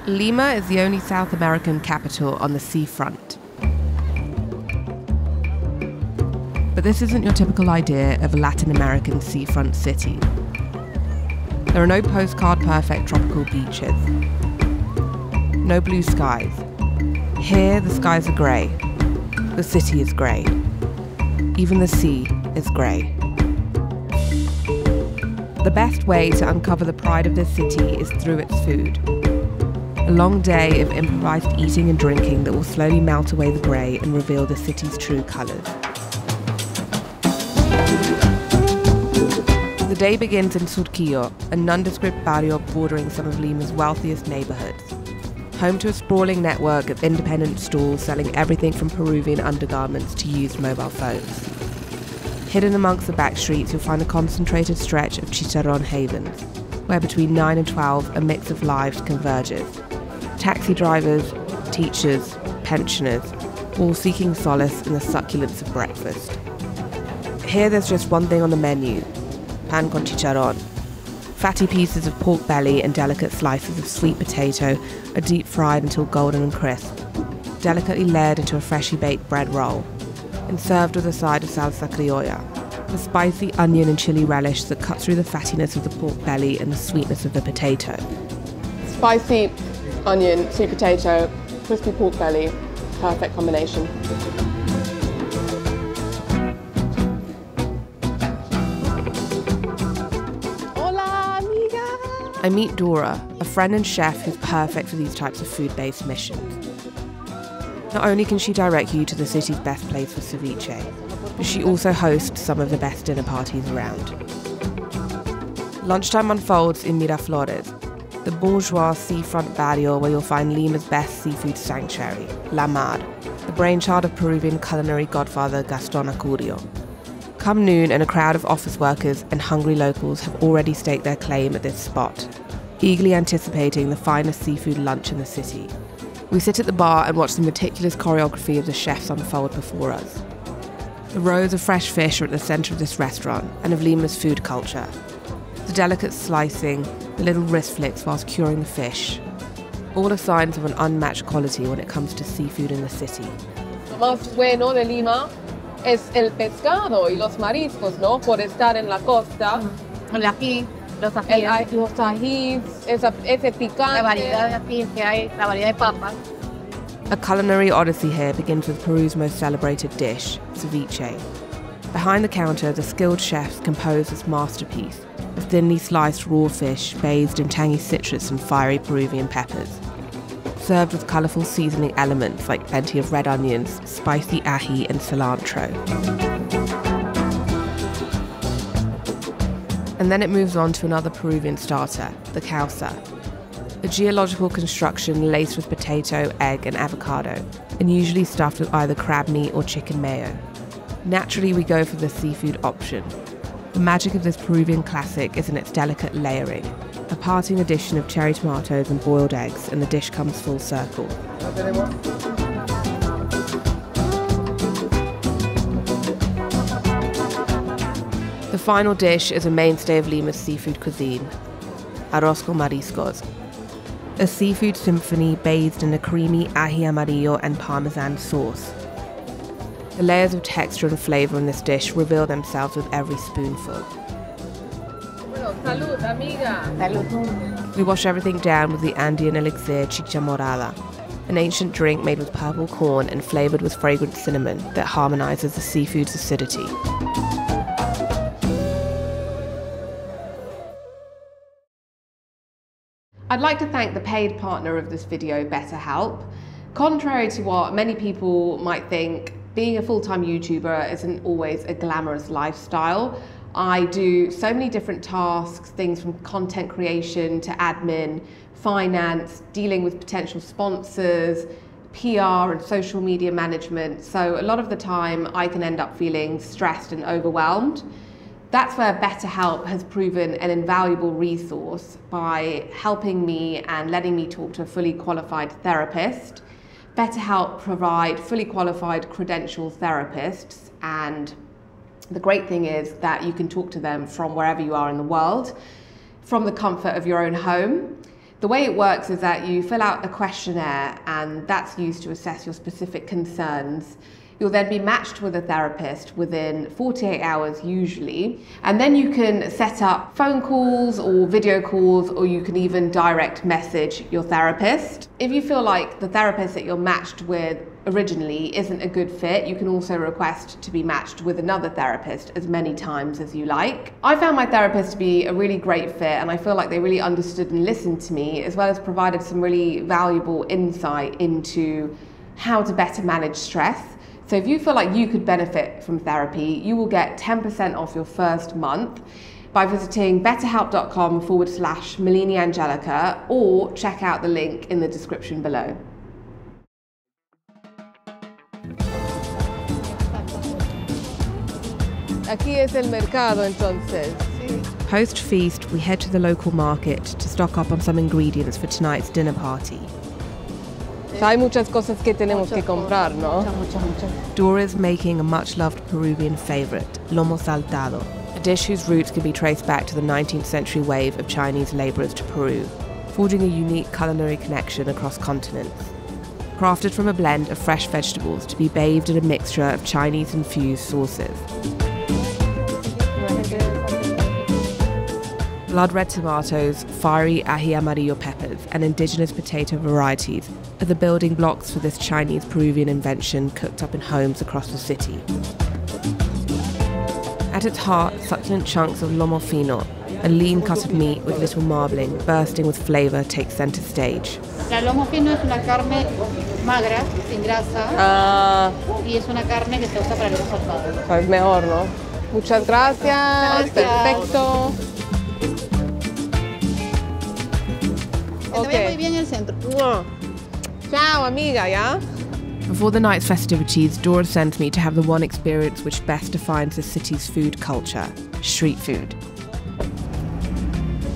Lima is the only South American capital on the seafront. But this isn't your typical idea of a Latin American seafront city. There are no postcard-perfect tropical beaches. No blue skies. Here, the skies are grey. The city is grey. Even the sea is grey. The best way to uncover the pride of this city is through its food. A long day of improvised eating and drinking that will slowly melt away the grey and reveal the city's true colours. The day begins in Surquillo, a nondescript barrio bordering some of Lima's wealthiest neighbourhoods. Home to a sprawling network of independent stalls selling everything from Peruvian undergarments to used mobile phones. Hidden amongst the back streets, you'll find a concentrated stretch of chicharrón havens, where between 9 and 12 a mix of lives converges. Taxi drivers, teachers, pensioners, all seeking solace in the succulence of breakfast. Here there's just one thing on the menu: pan con chicharrón. Fatty pieces of pork belly and delicate slices of sweet potato are deep fried until golden and crisp, delicately layered into a freshly baked bread roll, and served with a side of salsa criolla, the spicy onion and chili relish that cuts through the fattiness of the pork belly and the sweetness of the potato. Spicy onion, sweet potato, crispy pork belly, perfect combination. I meet Dora, a friend and chef who's perfect for these types of food-based missions. Not only can she direct you to the city's best place for ceviche, but she also hosts some of the best dinner parties around. Lunchtime unfolds in Miraflores, the bourgeois seafront barrio where you'll find Lima's best seafood sanctuary, La Mar, the brainchild of Peruvian culinary godfather Gastón Acurio. Come noon, and a crowd of office workers and hungry locals have already staked their claim at this spot, eagerly anticipating the finest seafood lunch in the city. We sit at the bar and watch the meticulous choreography of the chefs unfold before us. The rows of fresh fish are at the centre of this restaurant and of Lima's food culture. The delicate slicing, the little wrist flicks whilst curing the fish, all are signs of an unmatched quality when it comes to seafood in the city. Lo más bueno de Lima es el pescado y los mariscos, ¿no? Por estar en la costa. El ají, los ajíes. Los ajís, ese picante. La variedad de ajíes que hay, la variedad de papas. A culinary odyssey here begins with Peru's most celebrated dish, ceviche. Behind the counter, the skilled chefs compose this masterpiece of thinly sliced raw fish bathed in tangy citrus and fiery Peruvian peppers, served with colourful seasoning elements like plenty of red onions, spicy ají and cilantro. And then it moves on to another Peruvian starter, the causa, a geological construction laced with potato, egg and avocado, and usually stuffed with either crab meat or chicken mayo. Naturally, we go for the seafood option. The magic of this Peruvian classic is in its delicate layering, a parting addition of cherry tomatoes and boiled eggs, and the dish comes full circle. The final dish is a mainstay of Lima's seafood cuisine, arroz con mariscos, a seafood symphony bathed in a creamy ají amarillo and parmesan sauce. The layers of texture and flavour in this dish reveal themselves with every spoonful. Salud, amiga. Salud. We wash everything down with the Andean elixir chicha morada, an ancient drink made with purple corn and flavoured with fragrant cinnamon that harmonises the seafood's acidity. I'd like to thank the paid partner of this video, BetterHelp. Contrary to what many people might think, being a full-time YouTuber isn't always a glamorous lifestyle. I do so many different tasks, things from content creation to admin, finance, dealing with potential sponsors, PR and social media management. So a lot of the time I can end up feeling stressed and overwhelmed. That's where BetterHelp has proven an invaluable resource by helping me and letting me talk to a fully qualified therapist. BetterHelp provide fully qualified credentialed therapists, and the great thing is that you can talk to them from wherever you are in the world, from the comfort of your own home. The way it works is that you fill out a questionnaire and that's used to assess your specific concerns. You'll then be matched with a therapist within 48 hours usually, and then you can set up phone calls or video calls, or you can even direct message your therapist. If you feel like the therapist that you're matched with originally isn't a good fit, you can also request to be matched with another therapist as many times as you like. I found my therapist to be a really great fit, and I feel like they really understood and listened to me, as well as provided some really valuable insight into how to better manage stress. So if you feel like you could benefit from therapy, you will get 10% off your first month by visiting betterhelp.com/MeliniAngelica, or check out the link in the description below. Aquí es el mercado, entonces. Post-feast, we head to the local market to stock up on some ingredients for tonight's dinner party. O sea, hay muchas cosas que tenemos que comprar, ¿no? Muchas. Dora's making a much-loved Peruvian favourite, lomo saltado, a dish whose roots can be traced back to the 19th century wave of Chinese labourers to Peru, forging a unique culinary connection across continents. Crafted from a blend of fresh vegetables to be bathed in a mixture of Chinese-infused sauces. Blood red tomatoes, fiery ají amarillo peppers, and indigenous potato varieties are the building blocks for this Chinese-Peruvian invention cooked up in homes across the city. At its heart, succulent chunks of lomo fino, a lean cut of meat with little marbling, bursting with flavour, takes centre stage. La lomo fino es una carne magra, sin grasa, y es una carne que se usa para los saltados. Pues mejor, ¿no? Muchas gracias. Perfecto. Se ve muy bien el centro. Ciao, amiga, ¿ya? Before the night's festivities, Dora sends me to have the one experience which best defines the city's food culture: street food.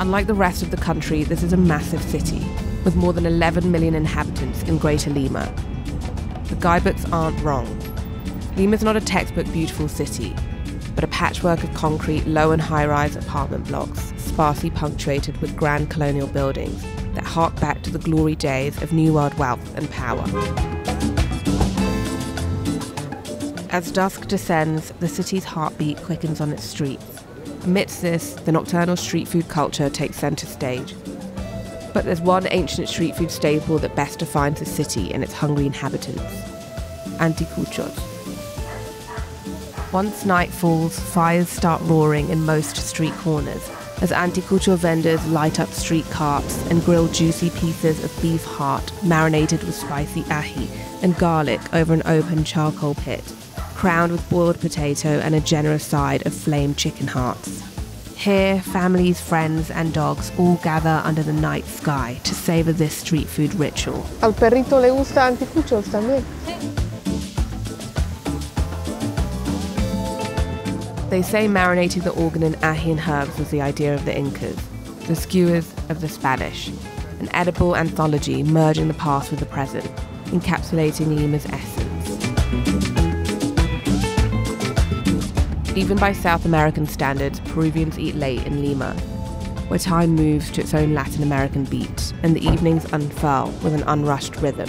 Unlike the rest of the country, this is a massive city, with more than 11 million inhabitants in Greater Lima. The guidebooks aren't wrong. Lima's not a textbook beautiful city, but a patchwork of concrete low and high-rise apartment blocks, sparsely punctuated with grand colonial buildings that hark back to the glory days of New World wealth and power. As dusk descends, the city's heartbeat quickens on its streets. Amidst this, the nocturnal street food culture takes centre stage. But there's one ancient street food staple that best defines the city and its hungry inhabitants: anticuchos. Once night falls, fires start roaring in most street corners as anticucho vendors light up street carts and grill juicy pieces of beef heart marinated with spicy ají and garlic over an open charcoal pit, crowned with boiled potato and a generous side of flamed chicken hearts. Here, families, friends and dogs all gather under the night sky to savour this street food ritual. Al perrito le gusta anticuchos también. They say marinating the organ in ají and herbs was the idea of the Incas, the skewers of the Spanish, an edible anthology merging the past with the present, encapsulating Lima's essence. Even by South American standards, Peruvians eat late in Lima, where time moves to its own Latin American beat, and the evenings unfurl with an unrushed rhythm.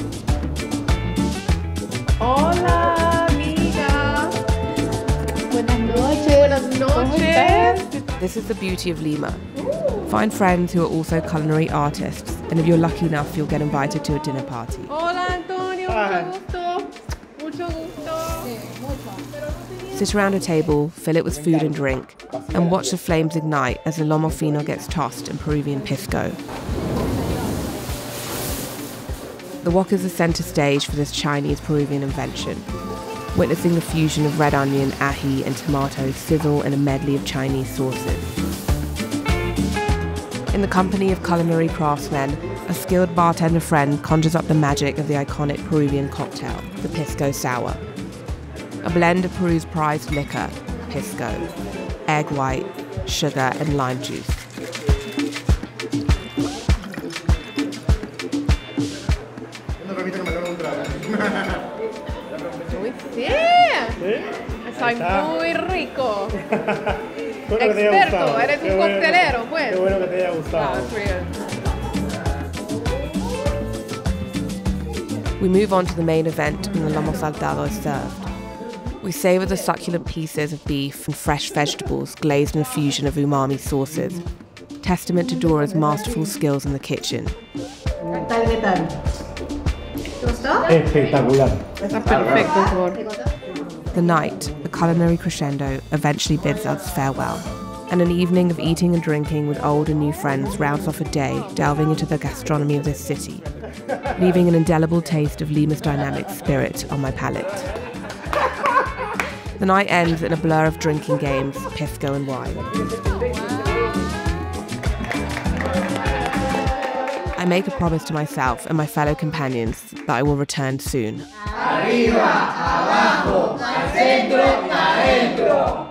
Hola, amiga. Buenas noches. Buenas noches. This is the beauty of Lima. Find friends who are also culinary artists, and if you're lucky enough, you'll get invited to a dinner party. Hola, Antonio. Mucho gusto. Mucho gusto. Sit around a table, fill it with food and drink, and watch the flames ignite as the lomo fino gets tossed in Peruvian pisco. The wok is the centre stage for this Chinese-Peruvian invention, witnessing the fusion of red onion, ají and tomatoes sizzle in a medley of Chinese sauces. In the company of culinary craftsmen, a skilled bartender friend conjures up the magic of the iconic Peruvian cocktail, the pisco sour. A blend of Peru's prized liquor, pisco, egg white, sugar and lime juice. Está muy rico. Experto, eres un coctelero, pues. Qué bueno que te haya gustado. That's real. We move on to the main event when the lomo saltado is served. We savour the succulent pieces of beef and fresh vegetables glazed in a fusion of umami sauces, testament to Dora's masterful skills in the kitchen. The night, the culinary crescendo, eventually bids us farewell, and an evening of eating and drinking with old and new friends rounds off a day delving into the gastronomy of this city, leaving an indelible taste of Lima's dynamic spirit on my palate. The night ends in a blur of drinking games, pisco and wine. I make a promise to myself and my fellow companions that I will return soon. Arriba, abajo, al centro, adentro.